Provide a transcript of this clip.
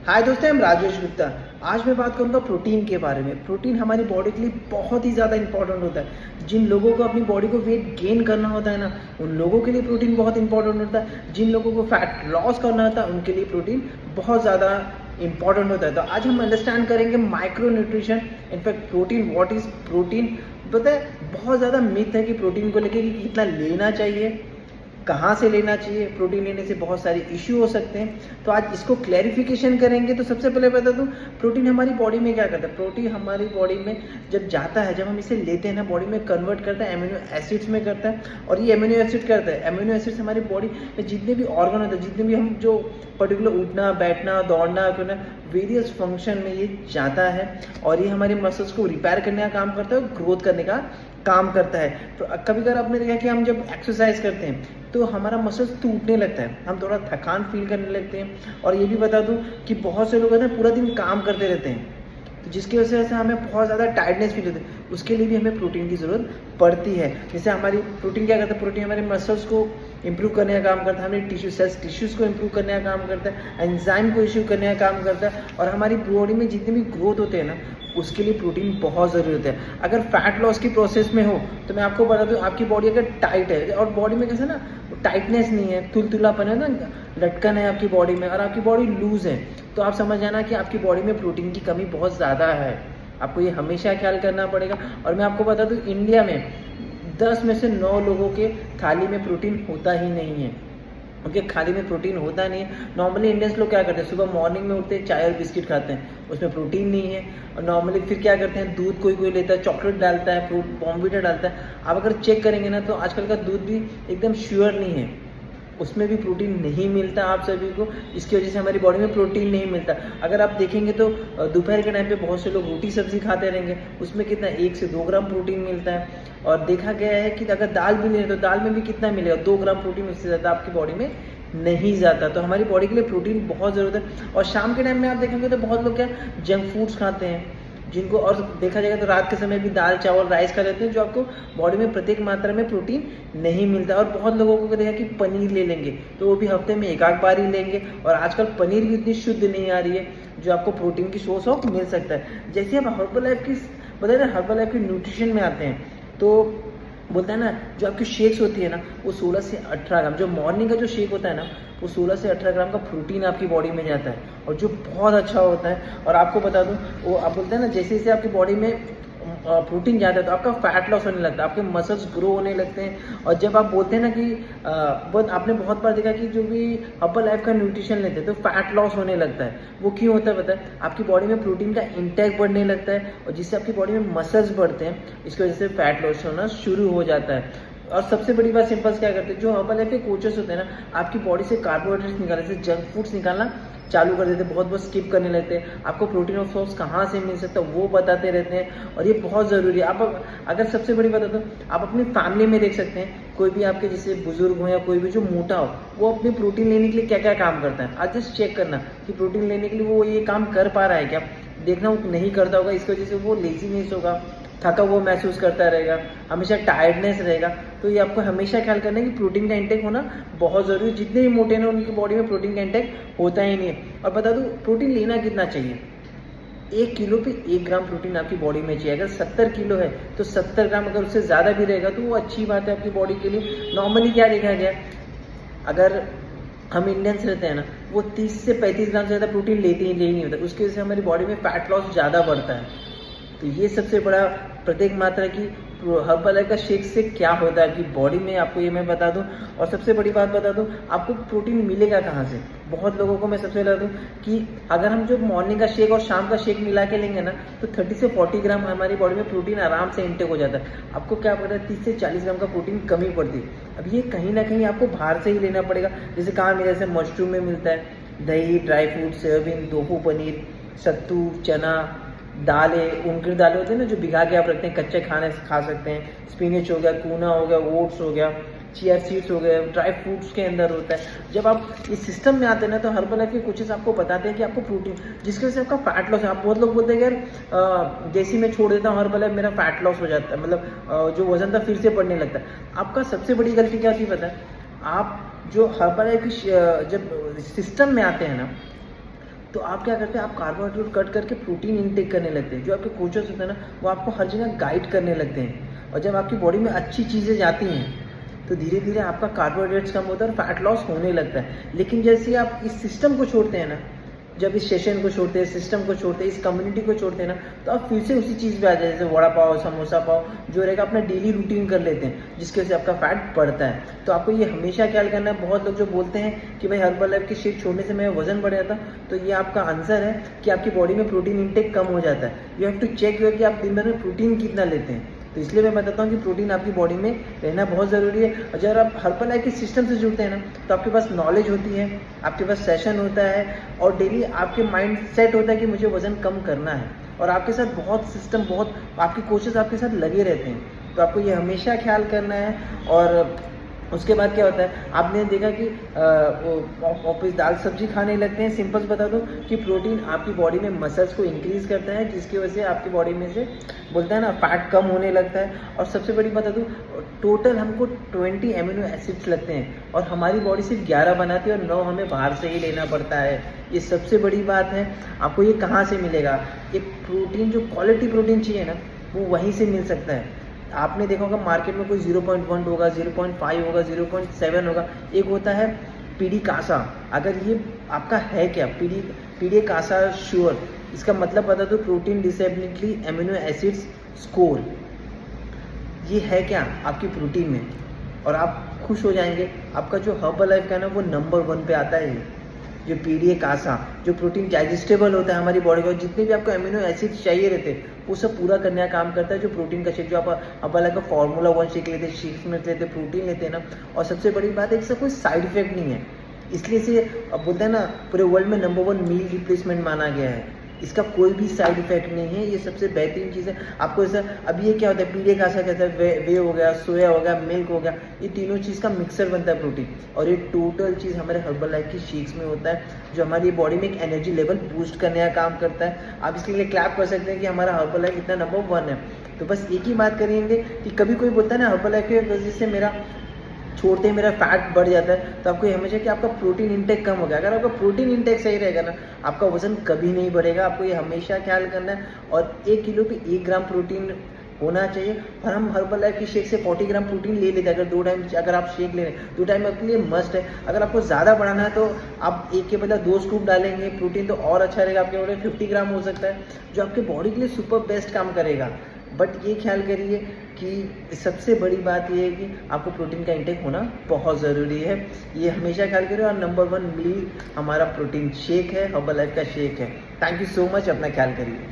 हाय दोस्तों, हम राजेश गुप्ता। आज मैं बात करूंगा प्रोटीन के बारे में। प्रोटीन हमारी बॉडी के लिए बहुत ही ज़्यादा इंपॉर्टेंट होता है। जिन लोगों को अपनी बॉडी को वेट गेन करना होता है ना, उन लोगों के लिए प्रोटीन बहुत इंपॉर्टेंट होता है। जिन लोगों को फैट लॉस करना होता है, उनके लिए प्रोटीन बहुत ज़्यादा इंपॉर्टेंट होता है। तो आज हम अंडरस्टैंड करेंगे micro nutrition, in fact protein, what is protein. पता है, बहुत ज़्यादा मिथ है कि प्रोटीन को लेकर कि कितना लेना चाहिए, कहाँ से लेना चाहिए। प्रोटीन लेने से बहुत सारे इश्यू हो सकते हैं, तो आज इसको क्लैरिफिकेशन करेंगे। तो सबसे पहले बता दूं, प्रोटीन हमारी बॉडी में क्या करता है। प्रोटीन हमारी बॉडी में जब जाता है, जब हम इसे लेते हैं ना, बॉडी में कन्वर्ट करता है, एमिनो एसिड्स में करता है। और ये एमिनो एसिड करता है, एमिनो एसिड्स हमारी बॉडी में जितने भी ऑर्गन होते हैं, जितने भी हम जो पर्टिकुलर उठना, बैठना, दौड़ना करना, वेरियस फंक्शन में ये जाता है। और ये हमारे मसल्स को रिपेयर करने का काम करता है और ग्रोथ करने का काम करता है। तो कभी कभी आपने देखा कि हम जब एक्सरसाइज करते हैं तो हमारा मसल्स टूटने लगता है, हम थोड़ा थकान फील करने लगते हैं। और ये भी बता दूं कि बहुत से लोग हैं ना, पूरा दिन काम करते रहते हैं, तो जिसकी वजह से हमें बहुत ज़्यादा टायर्डनेस फील होती है। उसके लिए भी हमें प्रोटीन की ज़रूरत पड़ती है। जैसे हमारी प्रोटीन क्या करता है, प्रोटीन हमारे मसल्स को इंप्रूव करने का काम करता है, हमारे टिश्यूज़ को इंप्रूव करने का काम करता है, एंजाइम को इश्यू करने का काम करता है। और हमारी बॉडी में जितने भी ग्रोथ होते हैं ना, उसके लिए प्रोटीन बहुत ज़रूरी होता है। अगर फैट लॉस की प्रोसेस में हो तो मैं आपको बता दूं, आपकी बॉडी अगर टाइट है और बॉडी में कैसे ना टाइटनेस नहीं है, तुलतुलापन है ना, लटकन है आपकी बॉडी में, और आपकी बॉडी लूज है, तो आप समझ जाना कि आपकी बॉडी में प्रोटीन की कमी बहुत ज़्यादा है। आपको ये हमेशा ख्याल करना पड़ेगा। और मैं आपको बता दूं, इंडिया में 10 में से 9 लोगों के थाली में प्रोटीन होता ही नहीं है। उनके खाली में प्रोटीन होता नहीं है। नॉर्मली इंडियंस लोग क्या करते हैं, सुबह मॉर्निंग में उठते हैं, चाय और बिस्किट खाते हैं, उसमें प्रोटीन नहीं है। और नॉर्मली फिर क्या करते हैं, दूध कोई कोई लेता है, चॉकलेट डालता है, फ्रूट बॉर्नविटा डालता है। आप अगर चेक करेंगे ना, तो आजकल का दूध भी एकदम श्योर नहीं है, उसमें भी प्रोटीन नहीं मिलता आप सभी को। इसकी वजह से हमारी बॉडी में प्रोटीन नहीं मिलता। अगर आप देखेंगे तो दोपहर के टाइम पे बहुत से लोग रोटी सब्जी खाते रहेंगे, उसमें कितना 1 से 2 ग्राम प्रोटीन मिलता है। और देखा गया है कि अगर दाल भी लें तो दाल में भी कितना मिलेगा, 2 ग्राम प्रोटीन, उससे ज़्यादा आपकी बॉडी में नहीं जाता। तो हमारी बॉडी के लिए प्रोटीन बहुत ज़रूरत है। और शाम के टाइम में आप देखेंगे तो बहुत लोग क्या जंक फूड्स खाते हैं, जिनको, और देखा जाएगा तो रात के समय भी दाल चावल राइस खा लेते हैं, जो आपको बॉडी में प्रत्येक मात्रा में प्रोटीन नहीं मिलता। और बहुत लोगों को देखा कि पनीर ले लेंगे तो वो भी हफ्ते में एक आध बार ही लेंगे। और आजकल पनीर भी इतनी शुद्ध नहीं आ रही है जो आपको प्रोटीन की सोर्स ऑफ मिल सकता है। जैसे आप हर्बल लाइफ की बताए ना, हर्बल लाइफ के न्यूट्रिशन में आते हैं, तो बोलते हैं ना, जो आपकी शेक्स होती है ना, वो 16 से 18 ग्राम, जो मॉर्निंग का जो शेक होता है ना, वो 16 से 18 ग्राम का प्रोटीन आपकी बॉडी में जाता है, और जो बहुत अच्छा होता है। और आपको बता दूं, वो आप बोलते हैं ना, जैसे जैसे आपकी बॉडी में प्रोटीन जाता है तो आपका फैट लॉस होने लगता है, आपके मसल्स ग्रो होने लगते हैं। और जब आप बोलते हैं ना कि बहुत, आपने बहुत बार देखा कि जो भी हर्बल लाइफ का न्यूट्रिशन लेते हैं तो फैट लॉस होने लगता है। वो क्यों होता है पता है, आपकी बॉडी में प्रोटीन का इंटेक बढ़ने लगता है, और जिससे आपकी बॉडी में मसल्स बढ़ते हैं, इसकी वजह से फैट लॉस होना शुरू हो जाता है। और सबसे बड़ी बात सिंपल क्या करते हैं, जो हर्बल लाइफ के कोचेस होते हैं ना, आपकी बॉडी से कार्बोहाइड्रेट्स निकालने से, जंक फूड्स निकालना चालू कर देते हैं, बहुत बहुत स्किप करने लगते हैं। आपको प्रोटीन ऑफ सोर्स कहाँ से मिल सकता है वो बताते रहते हैं, और ये बहुत ज़रूरी है। आप अगर सबसे बड़ी बात हो तो आप अपनी फैमिली में देख सकते हैं, कोई भी आपके जैसे बुजुर्ग हो या कोई भी जो मोटा हो, वो अपने प्रोटीन लेने के लिए क्या क्या काम करता है। आज जस्ट चेक करना कि प्रोटीन लेने के लिए वो ये काम कर पा रहा है क्या, देखना वो नहीं करता होगा, इसकी वजह से वो लेजीनेस होगा, थका हुआ महसूस करता रहेगा, हमेशा टायर्डनेस रहेगा। तो ये आपको हमेशा ख्याल करना है कि प्रोटीन का इंटेक होना बहुत ज़रूरी है। जितने भी मोटे हैं उनकी बॉडी में प्रोटीन का इंटेक होता ही नहीं है। और बता दूँ, प्रोटीन लेना कितना चाहिए, 1 किलो पे 1 ग्राम प्रोटीन आपकी बॉडी में चाहिए। अगर 70 किलो है तो 70 ग्राम, अगर उससे ज़्यादा भी रहेगा तो वो अच्छी बात है आपकी बॉडी के लिए। नॉर्मली क्या देखा गया, अगर हम इंडियंस रहते हैं ना, वो 30 से 35 ग्राम से ज़्यादा प्रोटीन लेते ही नहीं होता, उसकी वजह से हमारी बॉडी में फैट लॉस ज़्यादा बढ़ता है। तो ये सबसे बड़ा प्रत्येक मात्रा की हर्बल लाइफ का शेक से क्या होता है आपकी बॉडी में, आपको ये मैं बता दूं। और सबसे बड़ी बात बता दूं, आपको प्रोटीन मिलेगा कहाँ से। बहुत लोगों को मैं सबसे बता दूं कि अगर हम जो मॉर्निंग का शेक और शाम का शेक मिला के लेंगे ना, तो 30 से 40 ग्राम हमारी बॉडी में प्रोटीन आराम से इंटेक हो जाता है। आपको क्या पता है, 30 से 40 ग्राम का प्रोटीन कमी पड़ती है। अब ये कहीं ना कहीं आपको बाहर से ही लेना पड़ेगा। जैसे कहाँ मिले, जैसे मशरूम में मिलता है, दही, dry fruit, soybean, tofu, paneer, सत्तू, चना, दालें, उनकी दालें होती है ना, जो भिगा के आप रखते हैं, कच्चे खाने खा सकते हैं। स्पिनच हो गया, टूना हो गया, ओट्स हो गया, चिया सीड्स हो गए, ड्राई फ्रूट्स के अंदर होता है। जब आप इस सिस्टम में आते हैं ना, तो हर्बल लाइफ के कोचेस आपको बताते हैं कि आपको प्रोटीन, जिसकी वजह से आपका फैट लॉस है। आप बहुत लोग बोलते हैं कि यार जैसे मैं छोड़ देता हूँ हर्बल लाइफ, मेरा फैट लॉस हो जाता है, मतलब जो वजन था फिर से बढ़ने लगता है। आपका सबसे बड़ी गलती क्या थी पता है, आप जो हर्बल लाइफ जब सिस्टम में आते हैं ना, तो आप क्या करते हैं, आप कार्बोहाइड्रेट कट करके प्रोटीन इनटेक करने लगते हैं। जो आपके कोचेस होते हैं ना, वो आपको हर जगह गाइड करने लगते हैं। और जब आपकी बॉडी में अच्छी चीज़ें जाती हैं तो धीरे धीरे आपका कार्बोहाइड्रेट्स कम होता है और फैट लॉस होने लगता है। लेकिन जैसे ही आप इस सिस्टम को छोड़ते हैं ना, जब इस सेशन को छोड़ते हैं, सिस्टम को छोड़ते हैं, इस कम्युनिटी को छोड़ते हैं ना, तो आप फिर से उसी चीज़ पे आ जाए, जैसे वड़ा पाव, समोसा पाव जो रहेगा अपना डेली रूटीन कर लेते हैं, जिसकी वजह से आपका फैट बढ़ता है। तो आपको ये हमेशा ख्याल करना है। बहुत लोग जो बोलते हैं कि भाई हर्बल लाइफ की शेक छोड़ने से मेरा वजन बढ़ जाता, तो ये आपका आंसर है कि आपकी बॉडी में प्रोटीन इंटेक कम हो जाता है। यू हैव टू चेक कि आप दिन भर में प्रोटीन कितना लेते हैं। तो इसलिए मैं बताता हूँ कि प्रोटीन आपकी बॉडी में रहना बहुत ज़रूरी है। और जब आप हर्बल लाइफ के सिस्टम से जुड़ते हैं ना, तो आपके पास नॉलेज होती है, आपके पास सेशन होता है और डेली आपके माइंड सेट होता है कि मुझे वज़न कम करना है। और आपके साथ बहुत सिस्टम, बहुत आपके कोचेस आपके साथ लगे रहते हैं। तो आपको ये हमेशा ख्याल करना है। और उसके बाद क्या होता है, आपने देखा कि वापस दाल सब्जी खाने लगते हैं। सिंपल बता दूं कि प्रोटीन आपकी बॉडी में मसल्स को इंक्रीज़ करता है, जिसकी वजह से आपकी बॉडी में से बोलते हैं ना फैट कम होने लगता है। और सबसे बड़ी बता दूं, टोटल हमको 20 एमिनो एसिड्स लगते हैं और हमारी बॉडी सिर्फ 11 बनाती है और 9 हमें बाहर से ही लेना पड़ता है। ये सबसे बड़ी बात है। आपको ये कहाँ से मिलेगा? एक प्रोटीन जो क्वालिटी प्रोटीन चाहिए ना, वो वहीं से मिल सकता है। आपने देखा होगा मार्केट में कोई 0.1 होगा, 0.5 होगा, 0.7 होगा। एक होता है पीडी कासा। अगर ये आपका है क्या, पीडी कासा श्योर, इसका मतलब बता दो protein disability amino acids score, ये है क्या आपकी प्रोटीन में, और आप खुश हो जाएंगे। आपका जो हर्बल लाइफ का है ना, वो नंबर 1 पे आता है। जो पीडीए कासा, जो प्रोटीन डाइजेस्टेबल होता है हमारी बॉडी को, जितने भी आपको एमिनो एसिड चाहिए रहते हैं वो सब पूरा करने का काम करता है। जो प्रोटीन का शेक, जो आप हर्बल लाइफ का फार्मूला 1 शेक लेते हैं, शेक्स में लेते हैं, प्रोटीन लेते हैं ना। और सबसे बड़ी बात है, इसका कोई साइड इफेक्ट नहीं है। इसलिए से अब बोलते हैं ना, पूरे वर्ल्ड में नंबर 1 मील रिप्लेसमेंट माना गया है। इसका कोई भी साइड इफेक्ट नहीं है। ये सबसे बेहतरीन चीज़ है। आपको ऐसा अब ये क्या होता है, पीडीए कासा कहता है, वे हो गया, सोया हो गया, मिल्क हो गया, ये तीनों चीज़ का मिक्सर बनता है प्रोटीन। और ये टोटल चीज़ हमारे हर्बल लाइफ की शेक्स में होता है, जो हमारी बॉडी में एक एनर्जी लेवल बूस्ट करने का काम करता है। आप इसके लिए क्लैप कर सकते हैं कि हमारा हर्बल लाइफ इतना नंबर 1 है। तो बस एक ही बात करेंगे कि कभी कोई बोलता है ना हर्बल लाइफ की वजह से मेरा छोड़ते ही मेरा फैट बढ़ जाता है, तो आपको ये हमेशा कि आपका प्रोटीन इंटेक कम हो गया। अगर आपका प्रोटीन इंटेक सही रहेगा ना, आपका वजन कभी नहीं बढ़ेगा। आपको ये हमेशा ख्याल करना है। और 1 किलो पे 1 ग्राम प्रोटीन होना चाहिए। और हम हर्बल लाइफ की शेक से 40 ग्राम प्रोटीन ले लेते हैं। अगर 2 टाइम अगर आप शेक ले रहे हैं, 2 टाइम आपके लिए मस्ट है। अगर आपको ज़्यादा बढ़ाना है तो आप 1 के बदला 2 स्कूप डालेंगे प्रोटीन, तो और अच्छा रहेगा। आपके बॉडी 50 ग्राम हो सकता है, जो आपके बॉडी के लिए सुपर बेस्ट काम करेगा। बट ये ख्याल करिए कि सबसे बड़ी बात ये है कि आपको प्रोटीन का इंटेक होना बहुत ज़रूरी है। ये हमेशा ख्याल करिए। और नंबर 1 मील हमारा प्रोटीन शेक है, हर्बल लाइफ का शेक है। Thank you so much. अपना ख्याल करिए।